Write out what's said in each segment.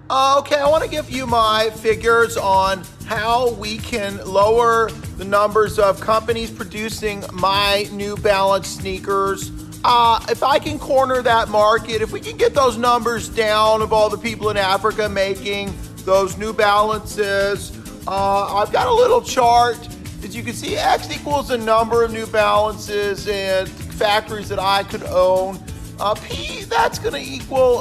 Okay, I want to give you my figures on how we can lower the numbers of companies producing my New Balance sneakers. If I can corner that market, if we can get those numbers down of all the people in Africa making those New Balances, I've got a little chart. As you can see, X equals the number of New Balances and factories that I could own. P, that's going to equal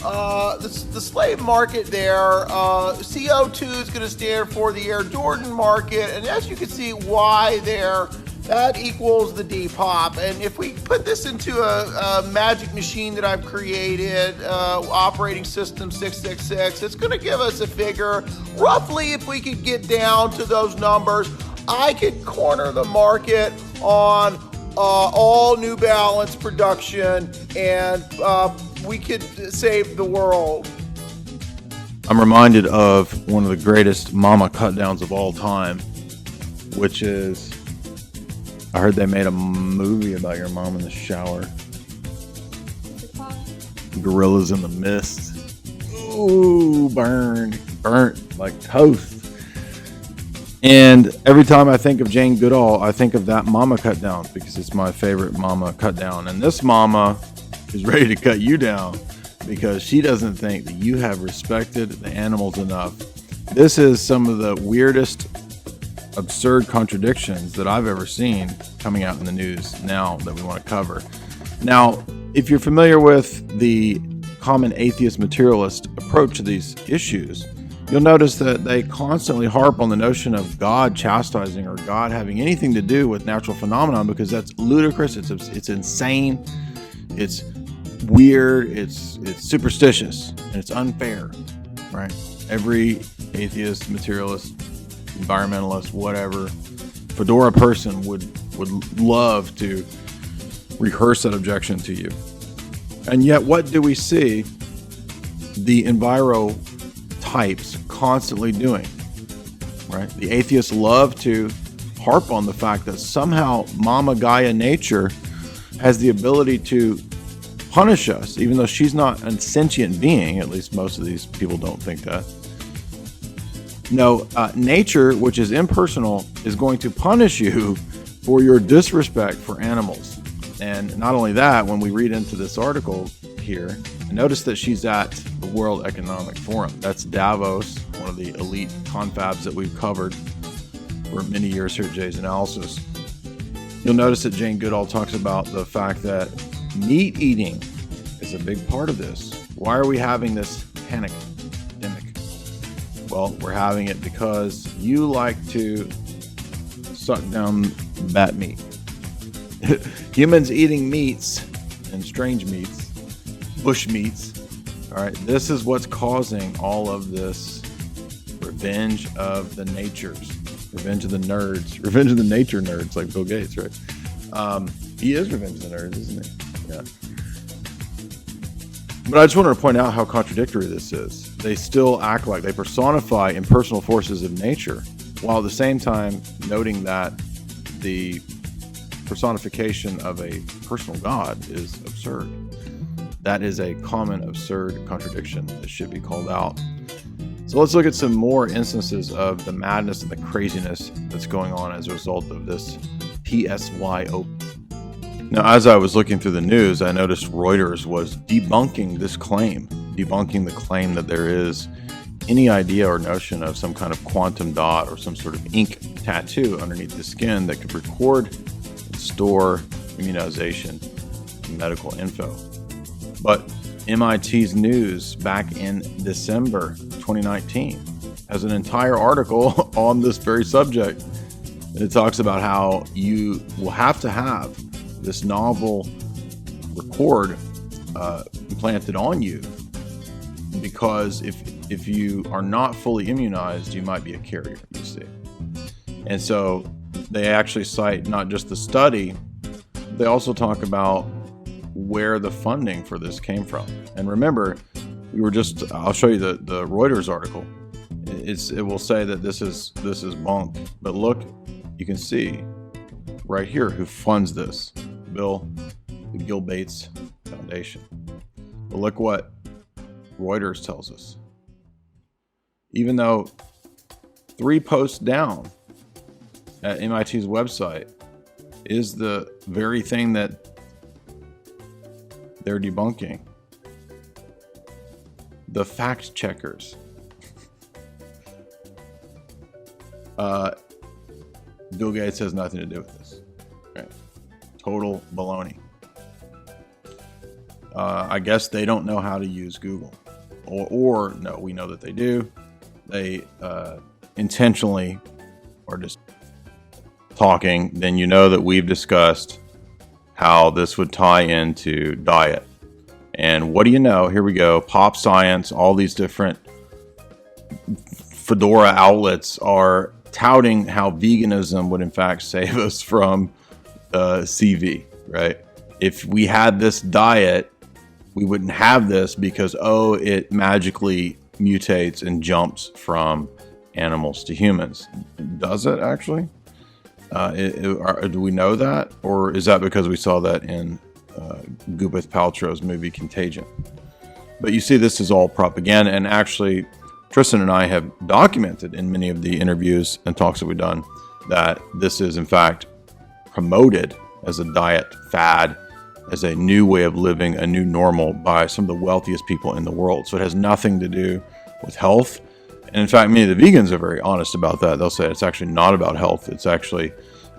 the slave market there. CO2 is going to stand for the Air Jordan market. And as you can see, Y there, that equals the Depop. And if we put this into a magic machine that I've created, operating system 666, it's going to give us a figure. Roughly, if we could get down to those numbers, I could corner the market on all New Balance production, and we could save the world. I'm reminded of one of the greatest mama cut downs of all time, which is, I heard they made a movie about your mom in the shower. What's it called? Gorillas in the Mist. Ooh, burnt like toast. And every time I think of Jane Goodall, I think of that mama cut down because it's my favorite mama cut down. And this mama is ready to cut you down because she doesn't think that you have respected the animals enough. This is some of the weirdest, absurd contradictions that I've ever seen coming out in the news now that we want to cover. Now, if you're familiar with the common atheist materialist approach to these issues, you'll notice that they constantly harp on the notion of God chastising or God having anything to do with natural phenomenon because that's ludicrous, it's insane, it's weird, it's superstitious, and it's unfair, right? Every atheist, materialist, environmentalist, whatever, fedora person would love to rehearse that objection to you. And yet, what do we see the enviro types constantly doing, right? The atheists love to harp on the fact that somehow Mama Gaia nature has the ability to punish us, even though she's not a sentient being. At least most of these people don't think that. No, nature, which is impersonal, is going to punish you for your disrespect for animals. And not only that, when we read into this article here, notice that she's at the World Economic Forum. That's Davos, one of the elite confabs that we've covered for many years here at Jay's Analysis. You'll notice that Jane Goodall talks about the fact that meat eating is a big part of this. Why are we having this panic epidemic? Well, we're having it because you like to suck down bat meat. Humans eating meats and strange meats, bush meats. All right, this is what's causing all of this revenge of the natures, revenge of the nerds, revenge of the nature nerds, like Bill Gates, right? He is revenge of the nerds, isn't he? Yeah. But I just wanted to point out how contradictory this is. They still act like they personify impersonal forces of nature, while at the same time noting that the personification of a personal God is absurd. That is a common absurd contradiction that should be called out. So let's look at some more instances of the madness and the craziness that's going on as a result of this PSYO. Now, as I was looking through the news, I noticed Reuters was debunking this claim, debunking the claim that there is any idea or notion of some kind of quantum dot or some sort of ink tattoo underneath the skin that could record and store immunization and medical info. But MIT's news back in December 2019 has an entire article on this very subject. And it talks about how you will have to have this novel record implanted on you, because if you are not fully immunized, you might be a carrier, you see. And so they actually cite not just the study, they also talk about where the funding for this came from. And remember, I'll show you the Reuters article. It will say that this is bunk, but look, you can see right here who funds this. The Gill Bates Foundation. But look what Reuters tells us. even though 3 posts down at MIT's website is the very thing that they're debunking. The fact checkers. Bill Gates has nothing to do with this. Okay. Total baloney. I guess they don't know how to use Google. Or no, we know that they do. They intentionally are just talking. Then you know that we've discussed how this would tie into diet. And what do you know? Here we go. Pop Science, all these different fedora outlets are touting how veganism would in fact save us from CV, right? If we had this diet, we wouldn't have this because, it magically mutates and jumps from animals to humans. Does it actually? Do we know that? Or is that because we saw that in Gwyneth Paltrow's movie Contagion? But you see, this is all propaganda. And actually, Tristan and I have documented in many of the interviews and talks that we've done that this is in fact promoted as a diet fad, as a new way of living, a new normal by some of the wealthiest people in the world. So it has nothing to do with health. And in fact, many of the vegans are very honest about that. They'll say it's actually not about health. It's actually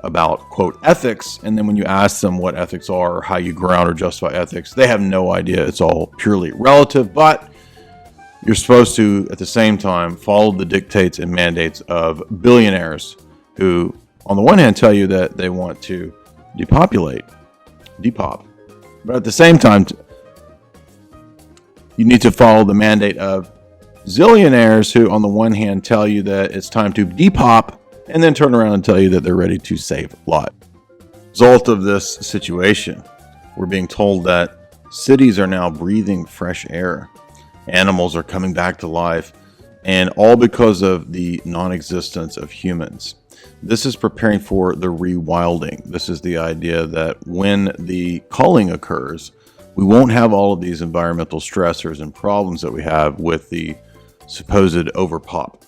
about, quote, ethics. And then when you ask them what ethics are or how you ground or justify ethics, they have no idea. It's all purely relative. But you're supposed to, at the same time, follow the dictates and mandates of billionaires who, on the one hand, tell you that they want to depopulate, depop. But at the same time, you need to follow the mandate of zillionaires who, on the one hand, tell you that it's time to depop and then turn around and tell you that they're ready to save lives. Result of this situation, we're being told that cities are now breathing fresh air. Animals are coming back to life, and all because of the non-existence of humans. This is preparing for the rewilding. This is the idea that when the culling occurs, we won't have all of these environmental stressors and problems that we have with the supposed overpop.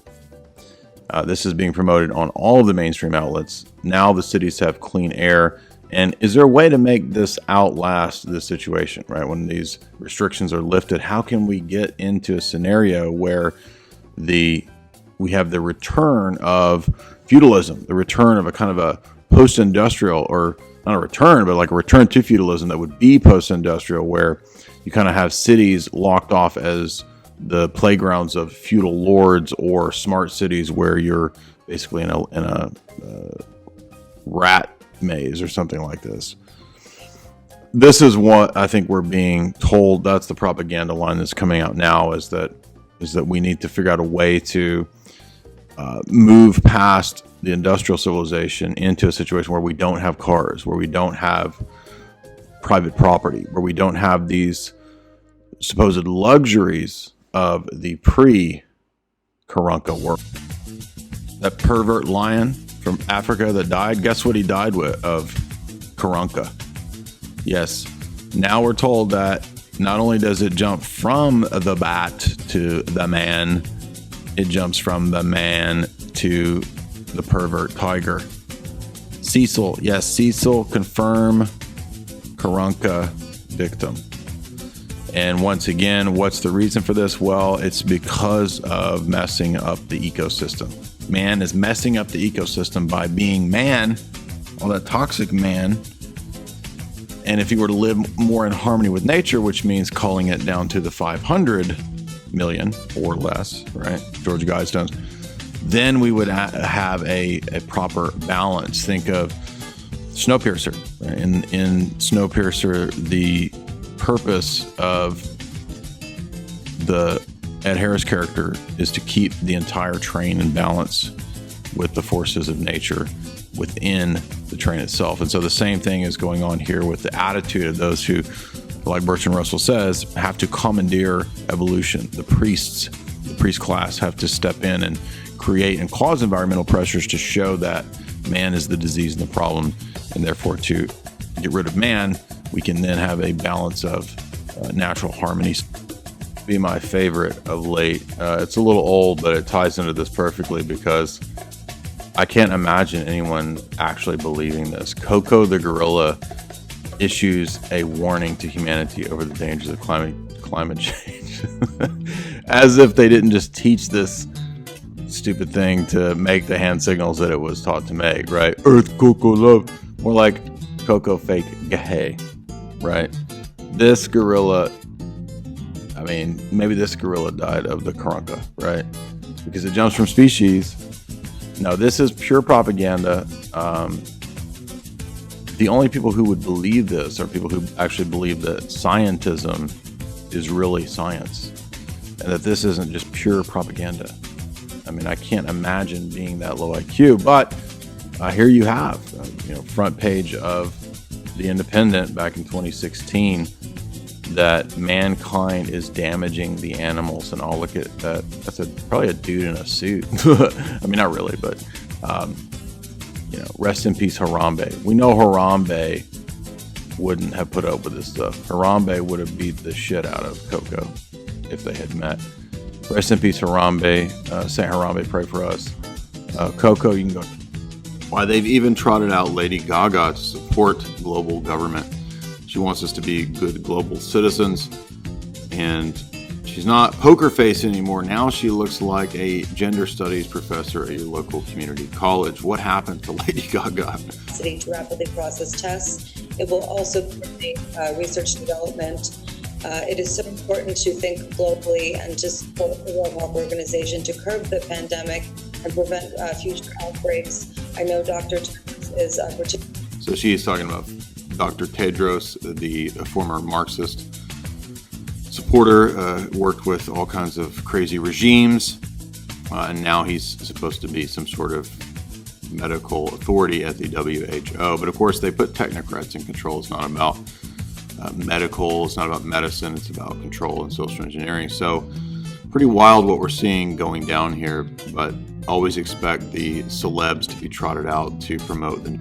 This is being promoted on all of the mainstream outlets. Now the cities have clean air. And is there a way to make this outlast this situation, right? When these restrictions are lifted, how can we get into a scenario where we have the return of feudalism, the return of a kind of a post-industrial, or not a return, but like a return to feudalism that would be post-industrial, where you kind of have cities locked off as the playgrounds of feudal lords, or smart cities where you're basically in a rat maze or something like this. This is what I think we're being told. That's the propaganda line that's coming out now, is that we need to figure out a way to move past the industrial civilization into a situation where we don't have cars, where we don't have private property, where we don't have these supposed luxuries of the pre-carunka world. That pervert lion from Africa that died, guess what he died of? Carunka. Yes, now we're told that not only does it jump from the bat to the man, it jumps from the man to the pervert tiger. Cecil, yes, Cecil, confirm carunka victim. And once again, what's the reason for this? Well, it's because of messing up the ecosystem. Man is messing up the ecosystem by being man, all that toxic man. And if he were to live more in harmony with nature, which means calling it down to the 500 million or less, right? George Guidestones, then we would have a proper balance. Think of Snowpiercer. Right? In Snowpiercer, the purpose of the Ed Harris character is to keep the entire train in balance with the forces of nature within the train itself. And so the same thing is going on here with the attitude of those who, like Bertrand Russell says, have to commandeer evolution. The priest class have to step in and create and cause environmental pressures to show that man is the disease and the problem, and therefore to get rid of man, we can then have a balance of natural harmony. be my favorite of late. It's a little old, but it ties into this perfectly because I can't imagine anyone actually believing this. Coco the gorilla issues a warning to humanity over the dangers of climate change. As if they didn't just teach this stupid thing to make the hand signals that it was taught to make, right? Earth, Coco, love. More like Coco fake gay, right? This gorilla, I mean, maybe this gorilla died of the carunka, right? Because it jumps from species. No, this is pure propaganda. The only people who would believe this are people who actually believe that scientism is really science and that this isn't just pure propaganda. I mean, I can't imagine being that low IQ, but here you have, front page of The Independent back in 2016, that mankind is damaging the animals. And I'll look at that. That's probably a dude in a suit. I mean, not really, but, rest in peace, Harambe. We know Harambe wouldn't have put up with this stuff. Harambe would have beat the shit out of Coco if they had met. Rest in peace, Harambe. Saint Harambe, pray for us. Coco, you can go. Why, they've even trotted out Lady Gaga to support global government. She wants us to be good global citizens. And she's not poker face anymore. Now she looks like a gender studies professor at your local community college. What happened to Lady Gaga? To rapidly process tests. It will also coordinate research development. It is so important to think globally and to support the World Health Organization to curb the pandemic and prevent future outbreaks. I know Dr. Tedros is particularly. So she is talking about Dr. Tedros, the former Marxist supporter, worked with all kinds of crazy regimes, and now he's supposed to be some sort of medical authority at the WHO. But of course, they put technocrats in control. It's not about medical, it's not about medicine, it's about control and social engineering. So pretty wild what we're seeing going down here, but always expect the celebs to be trotted out to promote the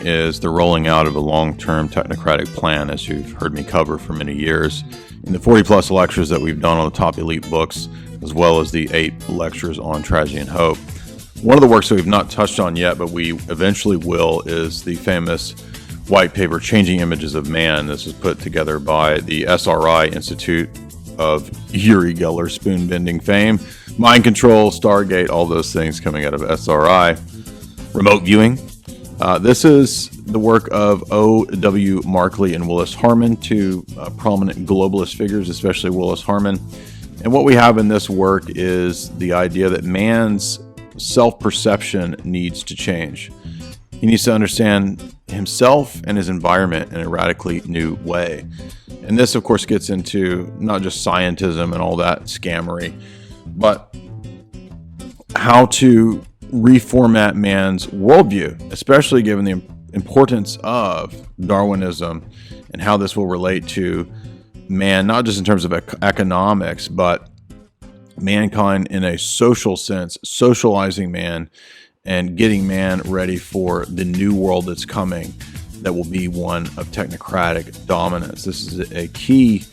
is the rolling out of a long-term technocratic plan, as you've heard me cover for many years in the 40 plus lectures that we've done on the top elite books, as well as the 8 lectures on tragedy and hope. One of the works that we've not touched on yet, but we eventually will, is the famous white paper, Changing Images of Man. This was put together by the SRI Institute of Uri Geller spoon-bending fame. Mind control, Stargate, all those things coming out of SRI. Remote viewing. This is the work of O.W. Markley and Willis Harman, two prominent globalist figures, especially Willis Harman. And what we have in this work is the idea that man's self-perception needs to change. He needs to understand himself and his environment in a radically new way. And this, of course, gets into not just scientism and all that scammery, but how to reformat man's worldview, especially given the importance of Darwinism and how this will relate to man, not just in terms of economics, but mankind in a social sense, socializing man and getting man ready for the new world that's coming that will be one of technocratic dominance. This is a key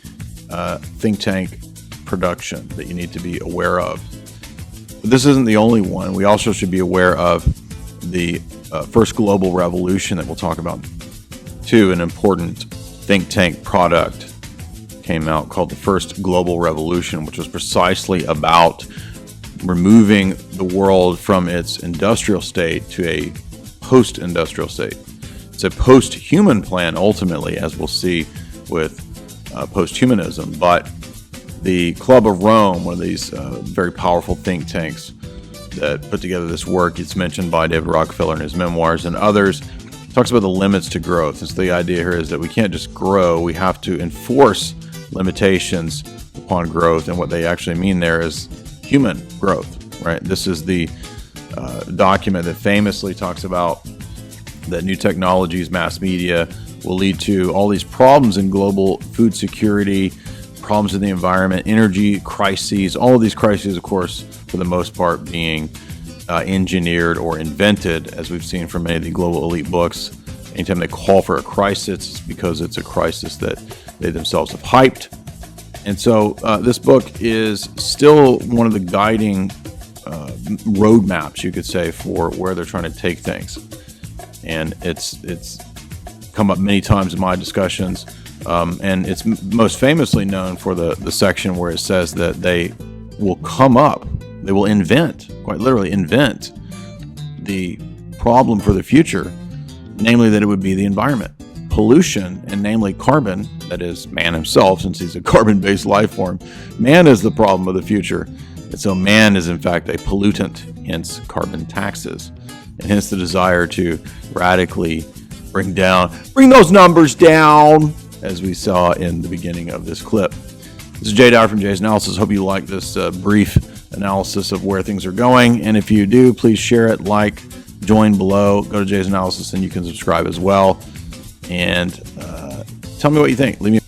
think tank production that you need to be aware of. But this isn't the only one. We also should be aware of the First Global Revolution that we'll talk about too. An important think tank product came out called the First Global Revolution, which was precisely about removing the world from its industrial state to a post-industrial state. It's a post-human plan, ultimately, as we'll see with post-humanism. But the Club of Rome, one of these very powerful think tanks that put together this work, it's mentioned by David Rockefeller in his memoirs and others, talks about the limits to growth. And so the idea here is that we can't just grow, we have to enforce limitations upon growth. And what they actually mean there is human growth, right? This is the document that famously talks about that new technologies, mass media, will lead to all these problems in global food security, problems in the environment, energy crises, all of these crises, of course, for the most part being engineered or invented, as we've seen from many of the global elite books. Anytime they call for a crisis, it's because it's a crisis that they themselves have hyped. And so this book is still one of the guiding roadmaps, you could say, for where they're trying to take things. And it's come up many times in my discussions. And it's most famously known for the section where it says that they will invent, quite literally invent, the problem for the future, namely that it would be the environment. Pollution, and namely carbon, that is man himself, since he's a carbon-based life form. Man is the problem of the future. And so man is in fact a pollutant, hence carbon taxes. And hence the desire to radically bring those numbers down, as we saw in the beginning of this clip. This is Jay Dyer from Jay's Analysis. Hope you like this brief analysis of where things are going. And if you do, please share it, join below, go to Jay's Analysis, and you can subscribe as well. And tell me what you think. Leave me